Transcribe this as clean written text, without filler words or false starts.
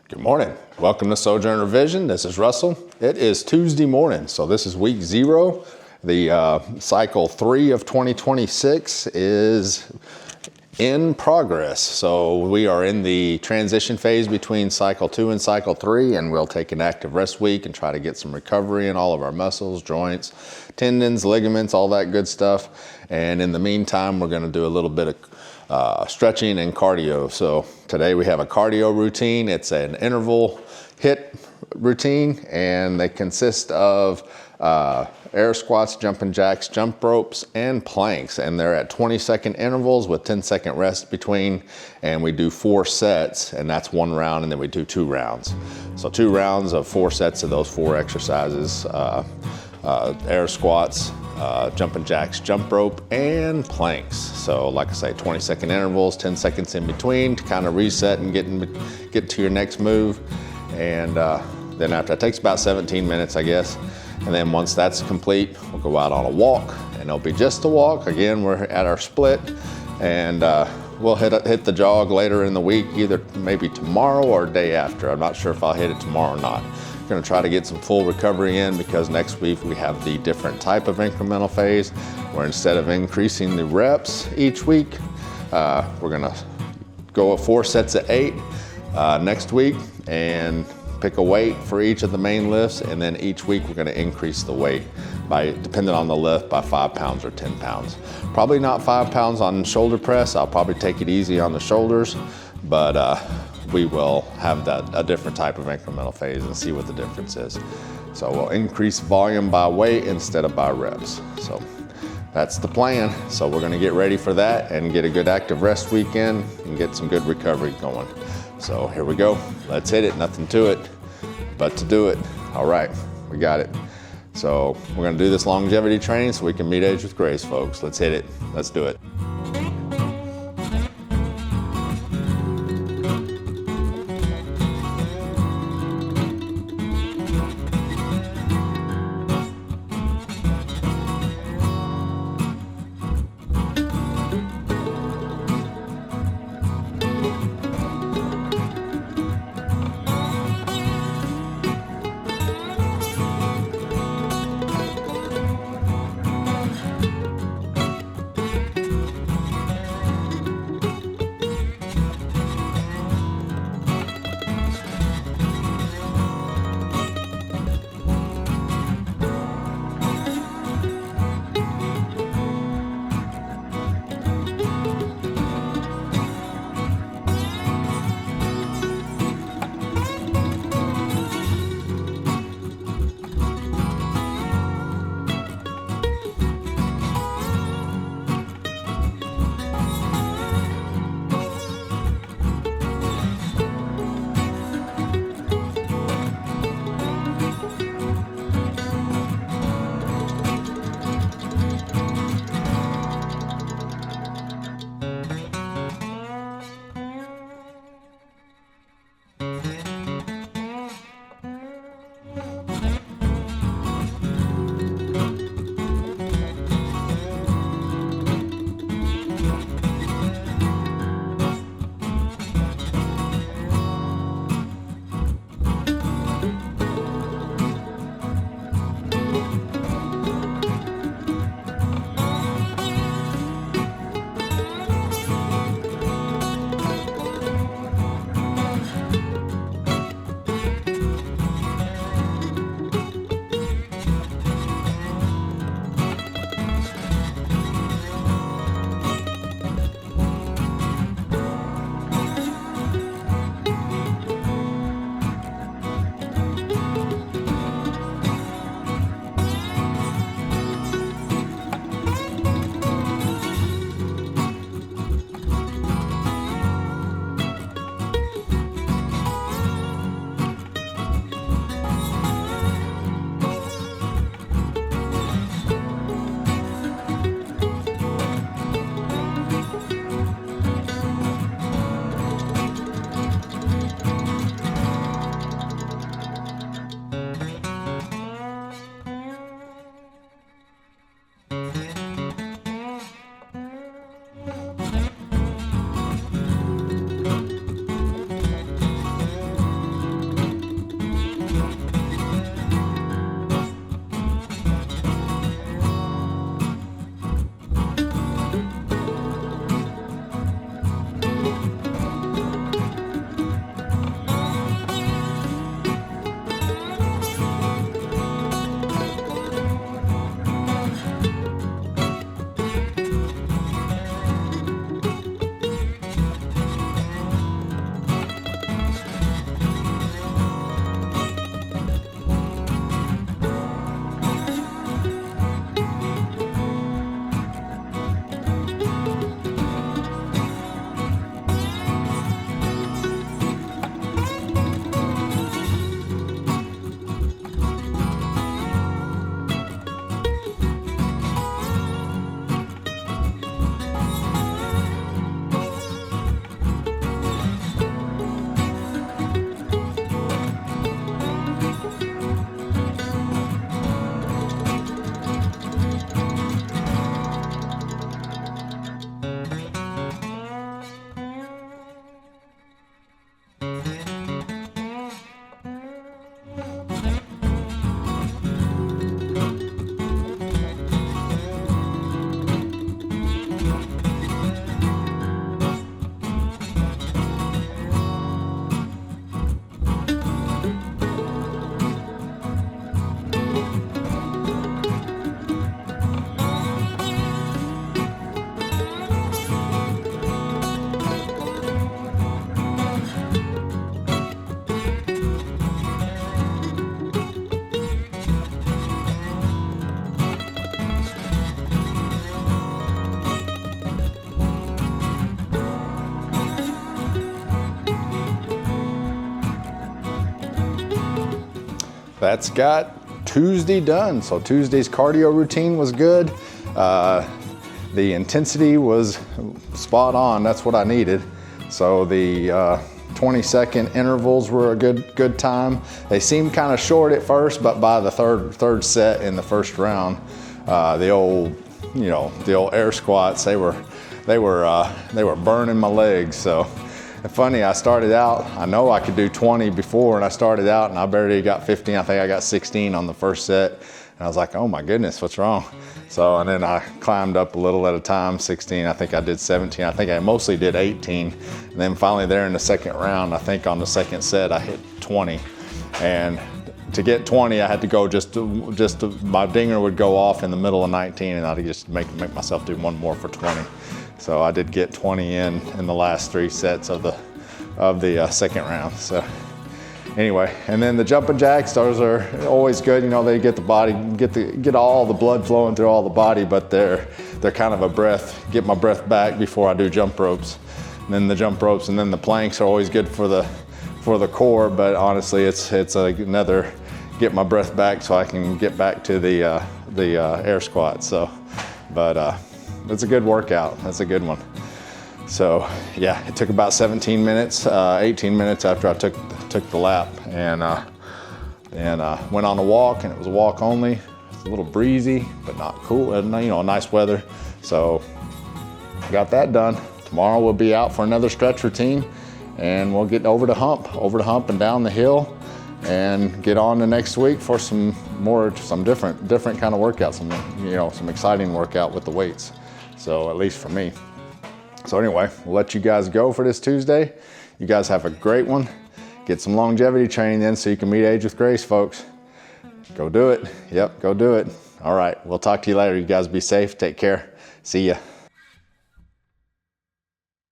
Good morning. Welcome to Sojourner Vision. This is Russell. It is Tuesday morning, so this is week 0. The cycle 3 of 2026 is in progress. So we are in the transition phase between cycle 2 and cycle 3, and we'll take an active rest week and try to get some recovery in all of our muscles, joints, tendons, ligaments, all that good stuff. And in the meantime, we're going to do a little bit of stretching and cardio. So today we have a cardio routine. It's an interval HIIT routine, and they consist of air squats, jumping jacks, jump ropes, and planks. And they're at 20-second intervals with 10-second rest between. And we do 4 sets, and that's 1 round, and then we do 2 rounds. So 2 rounds of 4 sets of those 4 exercises, air squats, jumping jacks, jump rope, and planks. So like I say, 20-second intervals, 10 seconds in between to kind of reset and get to your next move. And then after, it takes about 17 minutes, I guess. And then once that's complete, we'll go out on a walk, and it'll be just a walk. Again, we're at our split, and we'll hit the jog later in the week, either maybe tomorrow or day after. I'm not sure if I'll hit it tomorrow or not. Going to try to get some full recovery in, because next week we have the different type of incremental phase, where instead of increasing the reps each week, we're going to go at 4 sets of 8 next week, and pick a weight for each of the main lifts, and then each week we're going to increase the weight by, depending on the lift, by 5 pounds or 10 pounds. Probably not 5 pounds on shoulder press. I'll probably take it easy on the shoulders, but we will have a different type of incremental phase and see what the difference is. So we'll increase volume by weight instead of by reps. So that's the plan. So we're going to get ready for that and get a good active rest weekend and get some good recovery going. So here we go. Let's hit it. Nothing to it but to do it. All right, we got it. So we're going to do this longevity training so we can meet age with grace, folks. Let's hit it. Let's do it. that's got Tuesday done. So Tuesday's cardio routine was good. The intensity was spot on. That's what I needed. So the 20-second intervals were a good time. They seemed kind of short at first, but by the third set in the first round, the old air squats, they were burning my legs. So funny, I started out, I know I could do 20 before, and I started out and I barely got 15. I think I got 16 on the first set. And I was like, oh my goodness, what's wrong? So, and then I climbed up a little at a time, 16, I think I did 17. I think I mostly did 18. And then finally there in the second round, I think on the second set, I hit 20. And to get 20, I had to go my dinger would go off in the middle of 19, and I'd just make myself do one more for 20. So I did get 20 in the last 3 sets of the second round. So anyway, and then the jumping jacks, those are always good. You know, they get the body, get all the blood flowing through all the body, but they're kind of a breath, get my breath back before I do jump ropes. And then the jump ropes and then the planks are always good for the core, but honestly, it's another get my breath back so I can get back to the air squat. So, but it's a good workout. That's a good one. So yeah, it took about 17 minutes, 18 minutes after I took the lap, and went on a walk, and it was a walk only. It's a little breezy, but not cool, and nice weather. So got that done. Tomorrow we'll be out for another stretch routine, and we'll get over the hump and down the hill, and get on to next week for some different kind of workouts, some exciting workout with the weights. So at least for me. So anyway, we'll let you guys go for this Tuesday. You guys have a great one. Get some longevity training in so you can meet age with grace, folks. Go do it. Yep, go do it. All right, we'll talk to you later. You guys be safe. Take care. See ya.